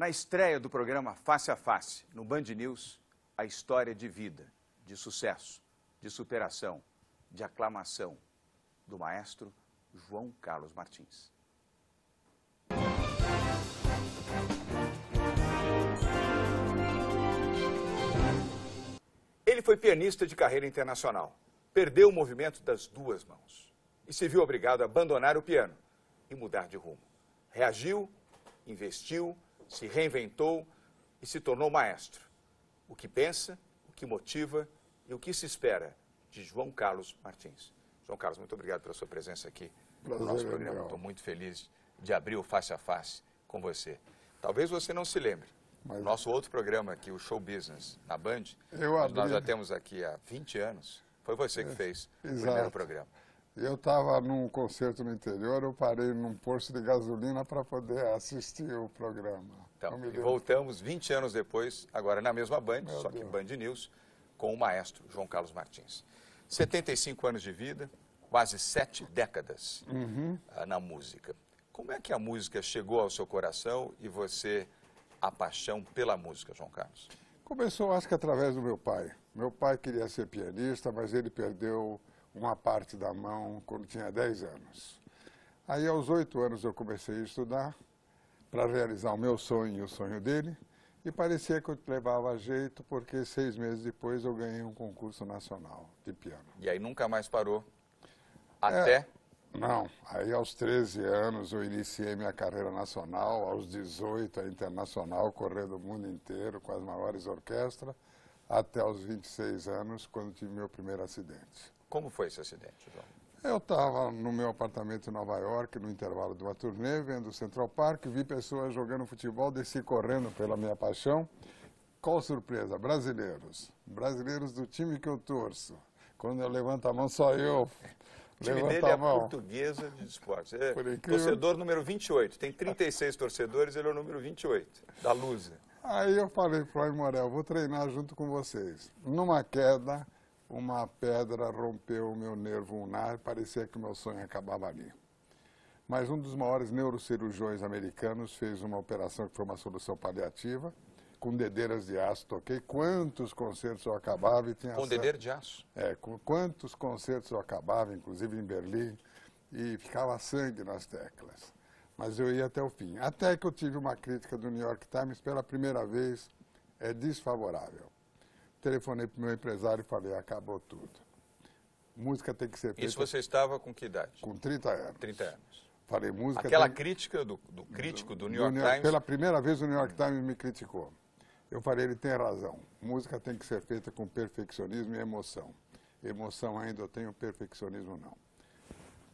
Na estreia do programa Face a Face, no Band News, a história de vida, de sucesso, de superação, de aclamação do maestro João Carlos Martins. Ele foi pianista de carreira internacional, perdeu o movimento das duas mãos e se viu obrigado a abandonar o piano e mudar de rumo. Reagiu, investiu, se reinventou e se tornou maestro. O que pensa, o que motiva e o que se espera de João Carlos Martins. João Carlos, muito obrigado pela sua presença aqui no nosso programa. Estou muito feliz de abrir o Face a Face com você. Talvez você não se lembre. Mas nosso outro programa aqui, o Show Business, na Band, nós já temos aqui há 20 anos. Foi você que fez o primeiro programa. Eu estava num concerto no interior, eu parei num posto de gasolina para poder assistir o programa. Então, e voltamos 20 anos depois, agora na mesma Band, só que Band News, com o maestro João Carlos Martins. 75 anos de vida, quase 7 décadas na música. Como é que a música chegou ao seu coração e você, a paixão pela música, João Carlos? Começou, acho que através do meu pai. Meu pai queria ser pianista, mas ele perdeu uma parte da mão quando tinha 10 anos. Aí, aos 8 anos, eu comecei a estudar para realizar o meu sonho e o sonho dele, e parecia que eu levava jeito, porque 6 meses depois eu ganhei um concurso nacional de piano. E aí nunca mais parou? Até? Não, aí aos 13 anos eu iniciei minha carreira nacional, aos 18 a internacional, correndo o mundo inteiro com as maiores orquestras, até aos 26 anos, quando tive meu primeiro acidente. Como foi esse acidente, João? Eu estava no meu apartamento em Nova York, no intervalo de uma turnê, vendo o Central Park, vi pessoas jogando futebol, desci correndo pela minha paixão. Qual surpresa? Brasileiros. Brasileiros do time que eu torço. Quando eu levanto a mão, só eu. O time dele é a Portuguesa de Esportes. É torcedor número 28. Tem 36 torcedores, ele é o número 28, da Lusa. Aí eu falei para o Morel, vou treinar junto com vocês. Numa queda, uma pedra rompeu o meu nervo ulnar, parecia que o meu sonho acabava ali. Mas um dos maiores neurocirurgiões americanos fez uma operação que foi uma solução paliativa, com dedeiras de aço, toquei. Quantos concertos eu acabava e tinha... Com dedeira de aço? Quantos concertos eu acabava, inclusive em Berlim, e ficava sangue nas teclas. Mas eu ia até o fim. Até que eu tive uma crítica do New York Times, pela primeira vez, desfavorável. Telefonei para o meu empresário e falei, acabou tudo. Música tem que ser feita... Isso você estava com que idade? Com 30 anos. 30 anos. Falei, música... Aquela crítica do crítico do New York Times... Pela primeira vez o New York Times me criticou. Eu falei, ele tem razão. Música tem que ser feita com perfeccionismo e emoção. Emoção ainda eu tenho, perfeccionismo não.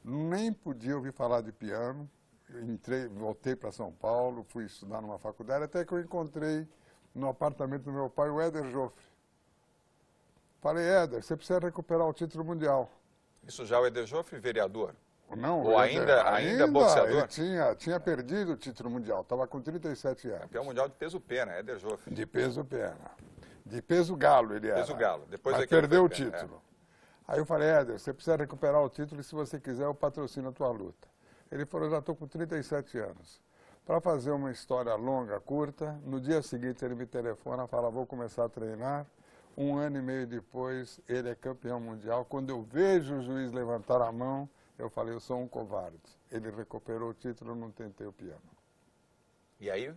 Nem podia ouvir falar de piano. Voltei para São Paulo, fui estudar numa faculdade, até que eu encontrei no apartamento do meu pai o Éder Joffre. Falei, Éder, você precisa recuperar o título mundial. Isso já o Éder Joffre, vereador? Não, ou ainda boxeador? Ele tinha perdido o título mundial, estava com 37 anos. Campeão mundial de peso pena, Éder Joffre. De peso pena. De peso galo ele era. Peso galo. Depois mas perdeu o título. Aí eu falei, Éder, você precisa recuperar o título e se você quiser eu patrocino a tua luta. Ele falou, já estou com 37 anos. Para fazer uma história longa, curta, no dia seguinte ele me telefona e fala, vou começar a treinar. 1 ano e meio depois, ele é campeão mundial. Quando eu vejo o juiz levantar a mão, eu falei, eu sou um covarde. Ele recuperou o título, eu não tentei o piano. E aí?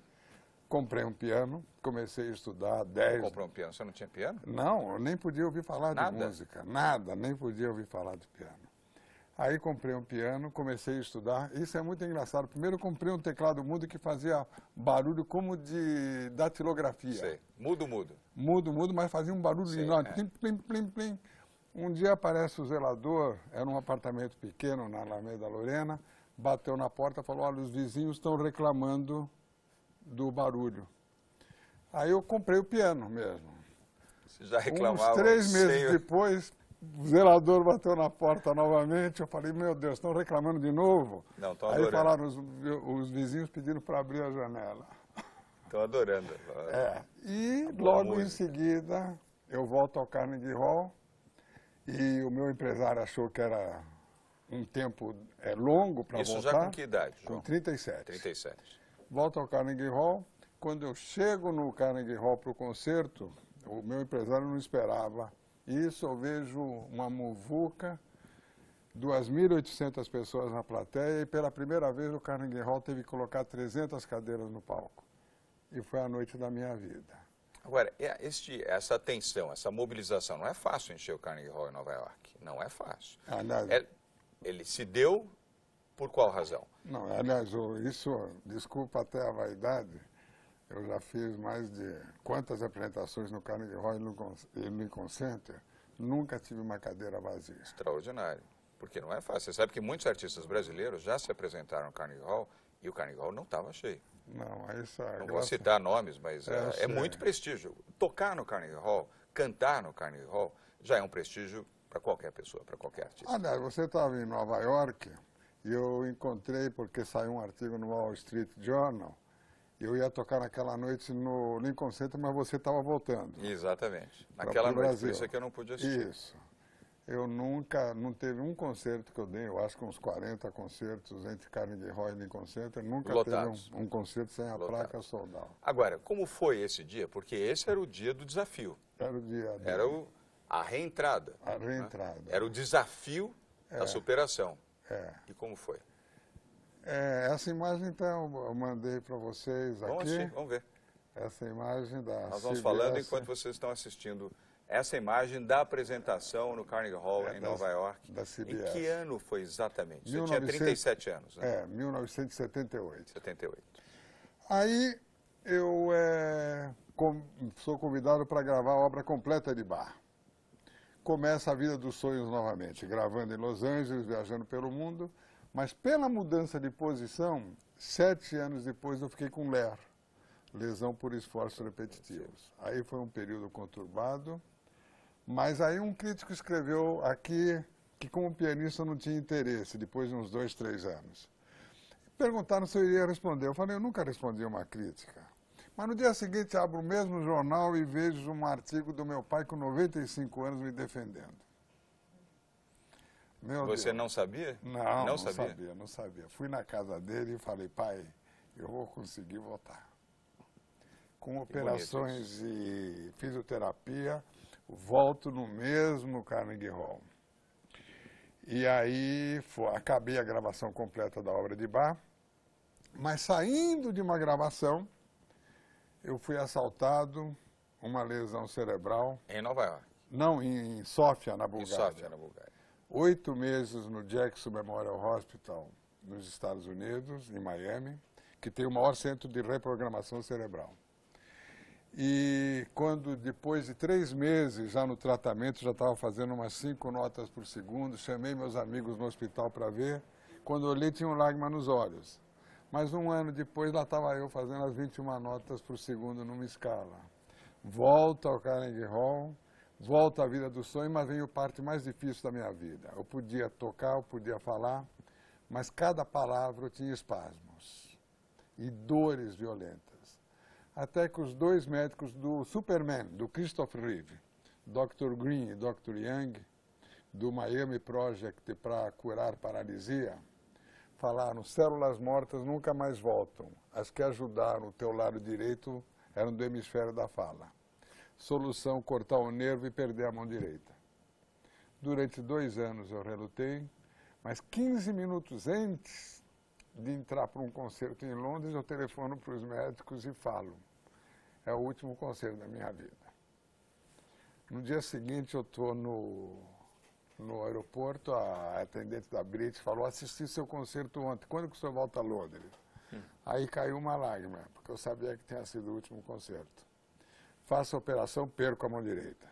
Comprei um piano, comecei a estudar 10... Comprou um piano? Você não tinha piano? Não, eu nem podia ouvir falar de música. Nada, nem podia ouvir falar de piano. Aí comprei um piano, comecei a estudar. Isso é muito engraçado. Primeiro eu comprei um teclado mudo que fazia barulho como de datilografia. Sei. Mudo, mudo. Mudo, mas fazia um barulho enorme. Plim, plim, plim, plim. Um dia aparece o zelador, era um apartamento pequeno na Alameda Lorena, bateu na porta e falou, olha, os vizinhos estão reclamando do barulho. Aí eu comprei o piano mesmo. Você já reclamava? Uns 3 meses depois, o zelador bateu na porta novamente, eu falei, meu Deus, estão reclamando de novo? Não, estão adorando. Aí falaram, os vizinhos pediram para abrir a janela. Estão adorando. E logo em seguida, eu volto ao Carnegie Hall, e o meu empresário achou que era um tempo longo para voltar. Isso já com que idade, João? Com 37. 37. Volto ao Carnegie Hall, quando eu chego no Carnegie Hall para o concerto, o meu empresário não esperava isso, eu vejo uma muvuca, 2.800 pessoas na plateia, e pela primeira vez o Carnegie Hall teve que colocar 300 cadeiras no palco. E foi a noite da minha vida. Agora, essa tensão, essa mobilização, não é fácil encher o Carnegie Hall em Nova York. Não é fácil. Aliás, Ele se deu por qual razão? não, aliás, isso, desculpa até a vaidade, eu já fiz mais de quantas apresentações no Carnegie Hall e no Lincoln Center, nunca tive uma cadeira vazia. Extraordinário. Porque não é fácil. Você sabe que muitos artistas brasileiros já se apresentaram no Carnegie Hall e o Carnegie Hall não estava cheio. Não, isso é Não vou citar nomes, mas é muito prestígio. Tocar no Carnegie Hall, cantar no Carnegie Hall, já é um prestígio para qualquer pessoa, para qualquer artista. Aliás, você estava em Nova York e eu encontrei, porque saiu um artigo no Wall Street Journal, eu ia tocar naquela noite no Lincoln Center, mas você estava voltando. Exatamente. Naquela noite, Brasil. por isso é que eu não pude assistir. Isso. Eu não teve um concerto que eu dei, eu acho que uns 40 concertos entre Carnegie Hall e Lincoln Center, nunca Lotados. teve um concerto sem a placa sold out. Agora, como foi esse dia? Porque esse era o dia do desafio. Era o dia dele. Era a reentrada. A reentrada. Né? Era o desafio da superação. É. E como foi? Essa imagem, então, eu mandei para vocês Vamos aqui. assistir, vamos ver. Essa imagem da Nós vamos CBS, falando enquanto vocês estão assistindo essa imagem da apresentação no Carnegie Hall em Nova York. Da CBS. Em que ano foi exatamente? Você 1900, tinha 37 anos, né? 1978. 78. Aí eu sou convidado para gravar a obra completa de Bach. Começa a vida dos sonhos novamente, gravando em Los Angeles, viajando pelo mundo, mas pela mudança de posição, 7 anos depois eu fiquei com LER, lesão por esforços repetitivos. Aí foi um período conturbado, mas aí um crítico escreveu aqui que como pianista eu não tinha interesse, depois de uns 2, 3 anos. Perguntaram se eu iria responder. Eu falei, eu nunca respondi uma crítica. Mas no dia seguinte abro o mesmo jornal e vejo um artigo do meu pai com 95 anos me defendendo. Meu Você Deus. não sabia? Não sabia. Fui na casa dele e falei, pai, eu vou conseguir votar. Com operações e fisioterapia, volto no mesmo Carnegie Hall. E aí acabei a gravação completa da obra de Bach, mas saindo de uma gravação, eu fui assaltado, uma lesão cerebral. Em Nova York? Não, em Sófia, na Bulgária. Em Sófia, na Bulgária. 8 meses no Jackson Memorial Hospital, nos Estados Unidos, em Miami, que tem o maior centro de reprogramação cerebral. E quando, depois de 3 meses já no tratamento, já estava fazendo umas 5 notas por segundo, chamei meus amigos no hospital para ver, quando olhei tinha um lágrima nos olhos. Mas 1 ano depois, lá estava eu fazendo as 21 notas por segundo numa escala. Volto ao Carnegie Hall, volto à vida do sonho, mas veio a parte mais difícil da minha vida. Eu podia tocar, eu podia falar, mas cada palavra eu tinha espasmos e dores violentas. Até que os 2 médicos do Superman, do Christopher Reeve, Dr. Green e Dr. Young, do Miami Project para curar paralisia, falaram, células mortas nunca mais voltam. As que ajudaram o teu lado direito eram do hemisfério da fala. Solução, cortar o nervo e perder a mão direita. Durante 2 anos eu relutei, mas 15 minutos antes de entrar para um concerto em Londres, eu telefono para os médicos e falo, é o último concerto da minha vida. No dia seguinte eu estou no aeroporto, a atendente da British falou, assisti seu concerto ontem, quando que o senhor volta a Londres? Aí caiu uma lágrima, porque eu sabia que tinha sido o último concerto. Faço a operação, perco a mão direita.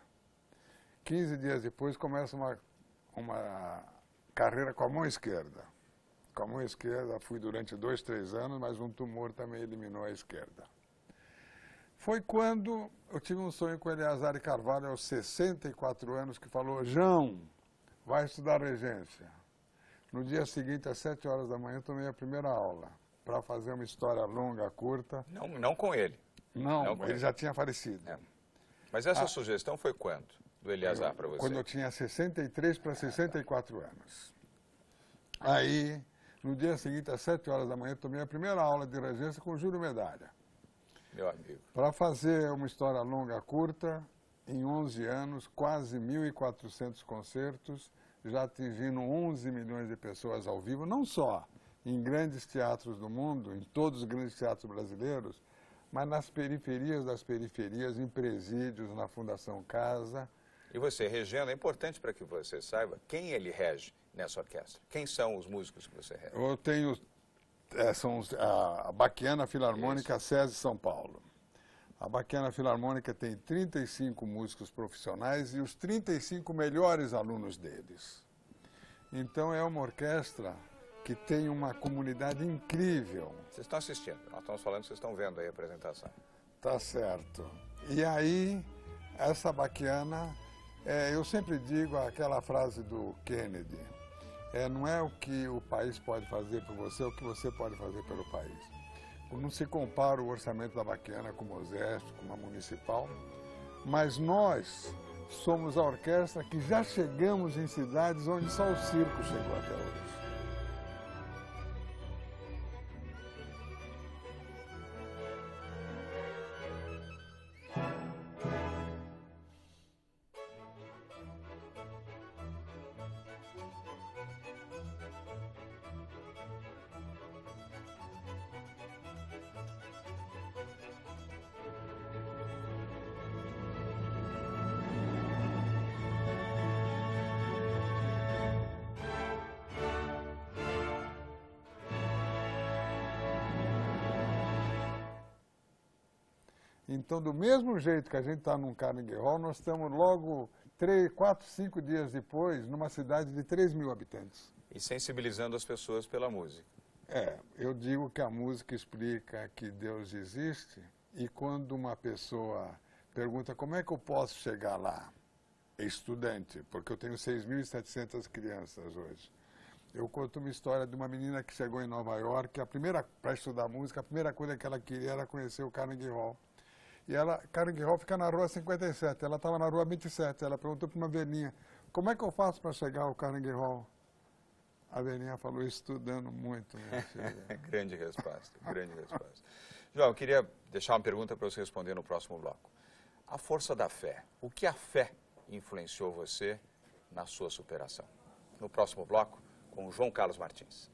15 dias depois começa uma carreira com a mão esquerda. Com a mão esquerda fui durante 2, 3 anos, mas um tumor também eliminou a esquerda. Foi quando eu tive um sonho com Eleazar de Carvalho, aos 64 anos, que falou, João, vai estudar regência. No dia seguinte, às 7 horas da manhã, tomei a primeira aula, para fazer uma história longa, curta. Não com ele. Não ele já tinha falecido. É. Mas essa sugestão foi quando, do Eleazar para você? Quando eu tinha 63 para 64 anos. Aí, no dia seguinte, às 7 horas da manhã, tomei a primeira aula de regência com Júlio Medalha. Meu amigo. Para fazer uma história longa curta, em 11 anos, quase 1.400 concertos, já atingindo 11 milhões de pessoas ao vivo, não só em grandes teatros do mundo, em todos os grandes teatros brasileiros, mas nas periferias das periferias, em presídios, na Fundação Casa. E você, regendo, é importante para que você saiba quem ele rege nessa orquestra. Quem são os músicos que você rege? Eu tenho, são a Baquiana Filarmônica SESI São Paulo. A Baquiana Filarmônica tem 35 músicos profissionais e os 35 melhores alunos deles. Então é uma orquestra que tem uma comunidade incrível. Vocês estão assistindo, nós estamos falando, vocês estão vendo aí a apresentação. Tá certo. E aí, essa Baquiana, eu sempre digo aquela frase do Kennedy, não é o que o país pode fazer por você, é o que você pode fazer pelo país. Não se compara o orçamento da Baquiana com o Moseste, com a Municipal, mas nós somos a orquestra que já chegamos em cidades onde só o circo chegou até hoje. Então, do mesmo jeito que a gente está num Carnegie Hall, nós estamos logo 3, 4, 5 dias depois numa cidade de 3 mil habitantes. E sensibilizando as pessoas pela música. Eu digo que a música explica que Deus existe e quando uma pessoa pergunta como é que eu posso chegar lá, estudante, porque eu tenho 6.700 crianças hoje. Eu conto uma história de uma menina que chegou em Nova York, para estudar música, a primeira coisa que ela queria era conhecer o Carnegie Hall. E Carnegie Hall fica na rua 57, ela estava na rua 27, ela perguntou para uma velhinha, como é que eu faço para chegar ao Carnegie Hall? A velhinha falou, estudando muito, minha filha. Grande resposta, grande resposta. João, eu queria deixar uma pergunta para você responder no próximo bloco. A força da fé, o que a fé influenciou você na sua superação? No próximo bloco, com o João Carlos Martins.